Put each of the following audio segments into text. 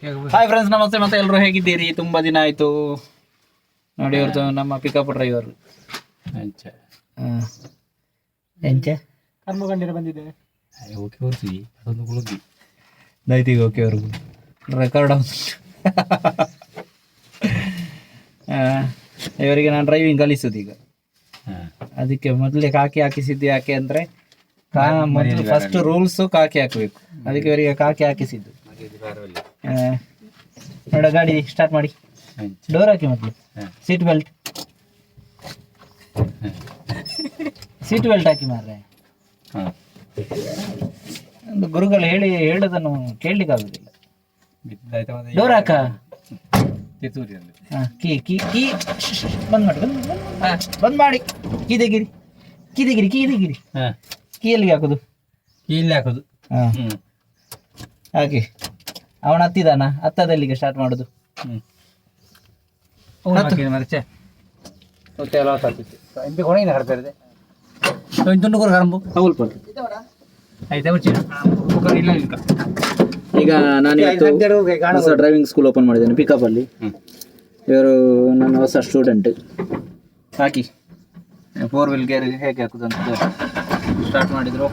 Hi friends, ನಮಸ್ತೆ. ಮತ್ತೆ ಎಲ್ಲರೂ ಹೇಗಿದ್ದೀರಿ? ತುಂಬ ದಿನ ಆಯಿತು ನೋಡಿ. ಇವ್ರದ್ದು ನಮ್ಮ ಪಿಕಪ್ ಡ್ರೈವರ್ ಎಂಚ ಕರ್ಮಗಂಡಿರ ಬಂದಿದ್ದೇನೆ. ಓಕೆ ಬರ್ತೀವಿ ಅದೊಂದು ಕುಳಿದ್ವಿ ದೈತಿಗೆ ಓಕೆ ಅವ್ರಿಗೂ ರೆಕಾರ್ಡ್ ಇವರಿಗೆ ನಾನು ಡ್ರೈವಿಂಗ್ ಕಲಿಸೋದು ಈಗ. ಅದಕ್ಕೆ ಮೊದಲೇ ಕಾಕಿ ಹಾಕಿಸಿದ್ದು ಯಾಕೆ ಅಂದರೆ ಮೊದಲು ಫಸ್ಟ್ ರೂಲ್ಸು ಕಾಕಿ ಹಾಕಬೇಕು. ಅದಕ್ಕೆ ಇವರಿಗೆ ಕಾಕಿ ಹಾಕಿಸಿದ್ದು. ನೋಡ, ಗಾಡಿ ಸ್ಟಾರ್ಟ್ ಮಾಡಿ, ಡೋರ್ ಹಾಕಿ ಮೊದಲು. ಸೀಟ್ ಬೆಲ್ಟ್ ಹಾಕಿ ಮಾರ್ರೆ. ಒಂದು ಗುರುಗಳು ಹೇಳೋದನ್ನು ಕೇಳಲಿಕ್ಕಾಗೋದಿಲ್ಲ. ಡೋರ್ ಹಾಕ. ಕೀ ಕೀ ಕೀ ಬಂದ್ ಮಾಡಿ, ಬಂದ್ ಮಾಡಿ. ಕೀದಗಿರಿ ಕೀ ಎಲ್ಲಿಗೆ ಹಾಕೋದು? ಹಾಂ ಹಾಕಿ. ಅವನ ಹತ್ತಿದಾನ, ಹತ್ತದಲ್ಲಿಗೆ ಸ್ಟಾರ್ಟ್ ಮಾಡೋದು. ಈಗ ನಾನು ಹೊಸ ಡ್ರೈವಿಂಗ್ ಸ್ಕೂಲ್ ಓಪನ್ ಮಾಡಿದ್ದೇನೆ ಪಿಕಪ್ ಅಲ್ಲಿ. ಇವರು ನನ್ನ ಹೊಸ ಸ್ಟೂಡೆಂಟ್. ಹಾಕಿ 4 ವೀಲ್ ಗೇರ್ ಹೇಗೆ ಹಾಕುದು ಅಂತ ಸ್ಟಾರ್ಟ್ ಮಾಡಿದ್ರು.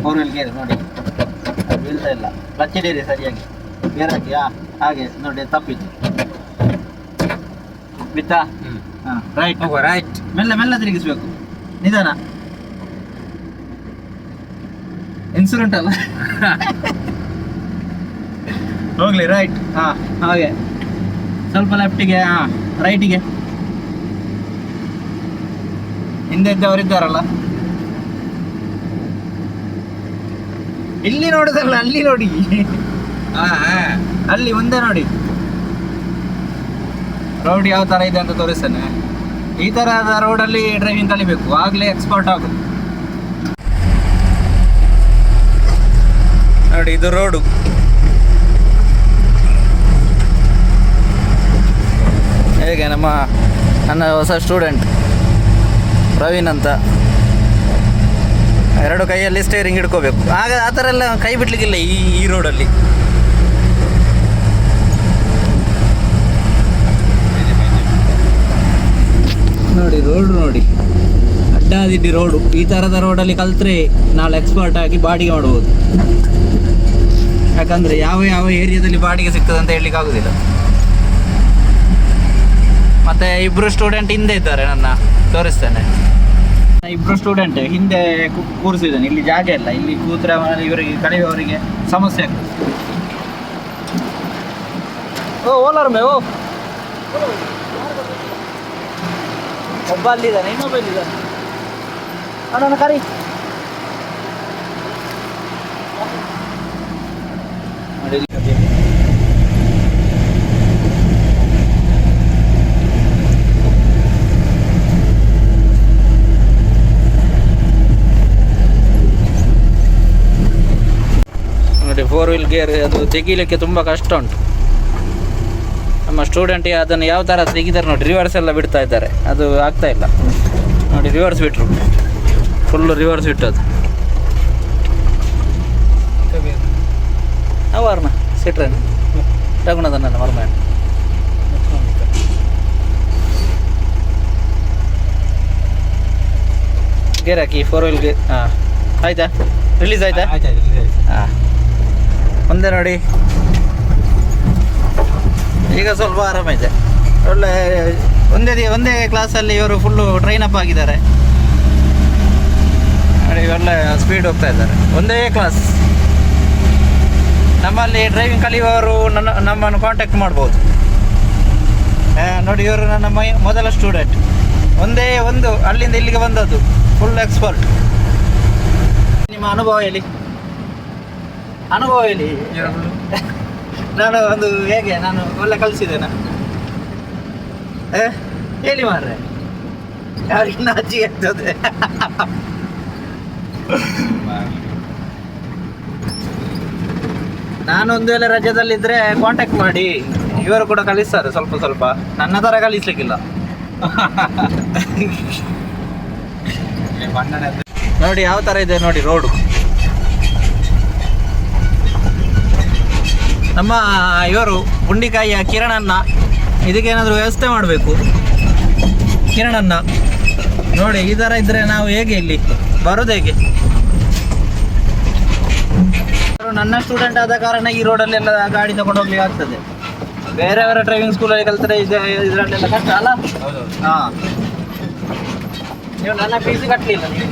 4 ವೀಲ್ ಗೇರ್ ನೋಡಿ, ಅದು ಬೀಳ್ತಾ ಇಲ್ಲ. ಕ್ಲಚ್ ಹಿಡೀರಿ ಸರಿಯಾಗಿ, ಗೇರ್ ಹಾಕಿ. ಹಾಗೆ ನೋಡಿ, ತಪ್ಪಿತ್ತು, ಬಿತ್ತಾ? ಹಾಂ, ರೈಟ್. ಮೆಲ್ಲ ತಿರುಗಿಸ್ಬೇಕು, ನಿಧಾನ. ಇನ್ಸೂರೆಂಟ್ ಅಲ್ಲ. ಹೋಗ್ಲಿ, ರೈಟ್. ಹಾಂ, ಹಾಗೆ ಸ್ವಲ್ಪ ಲೆಫ್ಟಿಗೆ. ಹಾಂ, ರೈಟಿಗೆ. ಹಿಂದೆ ಇದ್ದವರಿದ್ದಾರಲ್ಲ, ಇಲ್ಲಿ ನೋಡುದಲ್ಲ, ಅಲ್ಲಿ ನೋಡಿ. ಅಲ್ಲಿ ಮುಂದೆ ನೋಡಿ, ರೋಡ್ ಯಾವ ಥರ ಇದೆ ಅಂತ ತೋರಿಸ್ತೇನೆ. ಈ ಥರದ ರೋಡಲ್ಲಿ ಡ್ರೈವಿಂಗ್ ಕಲಿಬೇಕು, ಆಗಲೇ ಎಕ್ಸ್ಪರ್ಟ್ ಆಗೋದು. ನೋಡಿ, ಇದು ರೋಡು. ಹೇಗೆ ನನ್ನ ಹೊಸ ಸ್ಟೂಡೆಂಟ್ ಪ್ರವೀಣ್ ಅಂತ. 2 ಕೈಯಲ್ಲಿ ಸ್ಟೇರಿಂಗ್ ಹಿಡ್ಕೋಬೇಕು. ಆಗ ಆ ಥರ ಎಲ್ಲ ಕೈ ಬಿಡ್ಲಿಕ್ಕಿಲ್ಲ ಈ ರೋಡಲ್ಲಿ. ನೋಡಿ, ರೋಡ್ ನೋಡಿ, ಅಡ್ಡಾದಿಡ್ಡಿ ರೋಡು. ಈ ಥರದ ರೋಡಲ್ಲಿ ಕಲ್ತ್ರೆ ನಾಳೆ ಎಕ್ಸ್ಪರ್ಟ್ ಆಗಿ ಬಾಡಿಗೆ ಮಾಡ್ಬೋದು. ಯಾಕಂದರೆ ಯಾವ ಏರಿಯಾದಲ್ಲಿ ಬಾಡಿಗೆ ಸಿಗ್ತದೆ ಅಂತ ಹೇಳಲಿಕ್ಕೆ ಆಗೋದಿಲ್ಲ. ಮತ್ತು 2 ಸ್ಟೂಡೆಂಟ್ ಹಿಂದೆ ಇದ್ದಾರೆ, ನನ್ನ ತೋರಿಸ್ತೇನೆ. 2 ಸ್ಟೂಡೆಂಟ್ ಹಿಂದೆ ಕೂರಿಸಿದ್ದೇನೆ. ಇಲ್ಲಿ ಜಾಗ ಇಲ್ಲ, ಇಲ್ಲಿ ಕೂತ್ರೆ ಇವರಿಗೆ ಕಲಿಯುವವರಿಗೆ ಸಮಸ್ಯೆ ಆಗ್ತದೆ. ಓಲಾರ್ ಮೇ ಒಬ್ಬ ಅಲ್ಲಿದ್ದಾನೆ, ಇನ್ನೊಬ್ಬ ಇಲ್ಲಿದ್ದಾನೆ. ಅವನನ್ನು ಕರಿ. ನೋಡಿ, 4 ವೀಲ್ ಗೇರ್ ಅದು ತೆಗೀಲಿಕ್ಕೆ ತುಂಬ ಕಷ್ಟ ಉಂಟು. ನಮ್ಮ ಸ್ಟೂಡೆಂಟಿಗೆ ಅದನ್ನು ಯಾವ ಥರ ತೆಗಿತಾರೆ ನೋಡಿ. ರಿವರ್ಸ್ ಎಲ್ಲ ಬಿಡ್ತಾ ಇದ್ದಾರೆ, ಅದು ಆಗ್ತಾ ಇಲ್ಲ ನೋಡಿ. ರಿವರ್ಸ್ ಬಿಟ್ಟರು, ಫುಲ್ಲು ರಿವರ್ಸ್ ಬಿಟ್ಟದು. ಅವರ್ನ ಸಿಟ್ರೇನ್ ತಗೊಂಡದನ್ನ ಮರ್ಮ ಗೇರ್ ಹಾಕಿ. 4 ವೀಲ್ ಗೇರ್. ಹಾಂ, ಆಯಿತಾ? ರಿಲೀಸ್ ಆಯಿತಾ? ಹಾಂ, ಮುಂದೆ ನೋಡಿ. ಈಗ ಸ್ವಲ್ಪ ಆರಾಮಿದೆ. ಒಳ್ಳೆ ಒಂದೇ ಕ್ಲಾಸಲ್ಲಿ ಇವರು ಫುಲ್ಲು ಟ್ರೈನ್ ಅಪ್ ಆಗಿದ್ದಾರೆ ನೋಡಿ. ಒಳ್ಳೆ ಸ್ಪೀಡ್ ಹೋಗ್ತಾ ಇದ್ದಾರೆ. ಒಂದೇ ಕ್ಲಾಸ್. ನಮ್ಮಲ್ಲಿ ಡ್ರೈವಿಂಗ್ ಕಲಿಯುವವರು ನಮ್ಮನ್ನು ಕಾಂಟ್ಯಾಕ್ಟ್ ಮಾಡ್ಬೋದು ನೋಡಿ. ಇವರು ನನ್ನ ಮೊದಲ ಸ್ಟೂಡೆಂಟ್. ಒಂದು ಅಲ್ಲಿಂದ ಇಲ್ಲಿಗೆ ಬಂದದ್ದು, ಫುಲ್ ಎಕ್ಸ್ಪರ್ಟ್. ನಿಮ್ಮ ಅನುಭವ ಹೇಳಿ. ನಾನು ಹೇಗೆ ನಾನು ಒಳ್ಳೆ ಕಲಿಸಿದ್ದೇನೆ ಹೇಳಿ ಮಾರ್ರೆ. ಯಾರಿಗೆ ನಾಚಿಕೆ ಆಗ್ತದೆ. ನಾನು ಒಂದು ವೇಳೆ ರಜದಲ್ಲಿದ್ದರೆ ಕಾಂಟ್ಯಾಕ್ಟ್ ಮಾಡಿ, ಇವರು ಕೂಡ ಕಲಿಸ್ತಾರೆ ಸ್ವಲ್ಪ. ನನ್ನ ಥರ ಕಲಿಸ್ಲಿಕ್ಕಿಲ್ಲ. ನೋಡಿ ಯಾವ ಥರ ಇದೆ ನೋಡಿ ರೋಡು. ನಮ್ಮ ಇವರು ಗುಂಡಿಕಾಯಿಯ ಕಿರಣಣ್ಣ, ಇದಕ್ಕೇನಾದರೂ ವ್ಯವಸ್ಥೆ ಮಾಡಬೇಕು. ಕಿರಣಣ್ಣ ನೋಡಿ, ಈ ಥರ ಇದ್ದರೆ ನಾವು ಹೇಗೆ ಇಲ್ಲಿ ಬರೋದು ಹೇಗೆ? ನನ್ನ ಸ್ಟೂಡೆಂಟ್ ಆದ ಕಾರಣ ಈ ರೋಡಲ್ಲೆಲ್ಲ ಗಾಡಿ ತಗೊಂಡು ಹೋಗ್ಲಿಕ್ಕೆ ಆಗ್ತದೆ. ಬೇರೆಯವರ ಡ್ರೈವಿಂಗ್ ಸ್ಕೂಲಲ್ಲಿ ಕಲ್ತರೆ ಇದರಲ್ಲೆಲ್ಲ ಕಷ್ಟ ಅಲ್ಲ. ಹಾಂ, ನೀವು ನನ್ನ ಫೀಸ್ ಕಟ್ಟಲಿಲ್ಲ, ನೀವು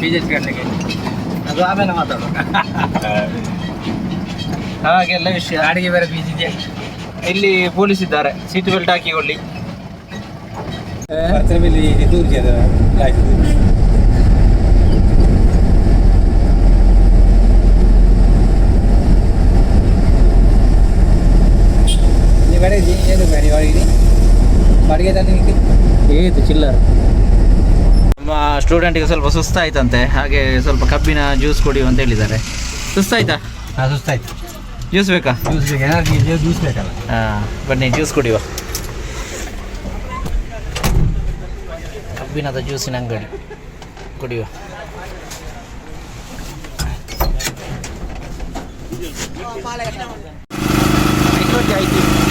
ಫೀಸ್ ಕಟ್ಟಲಿಕ್ಕೆ ಅದು ಆಮೇಲೆ ಮಾತಾಡೋದು. ಹಾಗೆಲ್ಲ ವಿಷಯ. ಗಾಡಿಗೆ ಬೇರೆ ಫೀಸ್ ಇದೆಯಾ? ಇಲ್ಲಿ ಪೊಲೀಸ್ ಇದ್ದಾರೆ, ಸೀಟ್ ಬೆಲ್ಟ್ ಹಾಕಿಕೊಳ್ಳಿ. ಏದು ಚಿಲ್ಲರ್. ನಮ್ಮ ಸ್ಟೂಡೆಂಟಿಗೆ ಸ್ವಲ್ಪ ಸುಸ್ತಾಯ್ತಂತೆ, ಹಾಗೆ ಸ್ವಲ್ಪ ಕಬ್ಬಿನ ಜ್ಯೂಸ್ ಕುಡಿಯುವ ಅಂತ ಹೇಳಿದ್ದಾರೆ. ಸುಸ್ತಾಯ್ತಾ? ಹಾಂ, ಸುಸ್ತಾಯ್ತು. ಜ್ಯೂಸ್ ಬೇಕಾ? ಜ್ಯೂಸ್ ಬೇಕು, ಎನರ್ಜಿ ಜ್ಯೂಸ್ ಬೇಕಲ್ಲ. ಹಾಂ, ಬನ್ನಿ ಜ್ಯೂಸ್ ಕುಡಿಯುವ. ಕಬ್ಬಿನದ ಜ್ಯೂಸಿನ ಅಂಗಡಿ ಕುಡಿಯುವ. ಆಯ್ತು.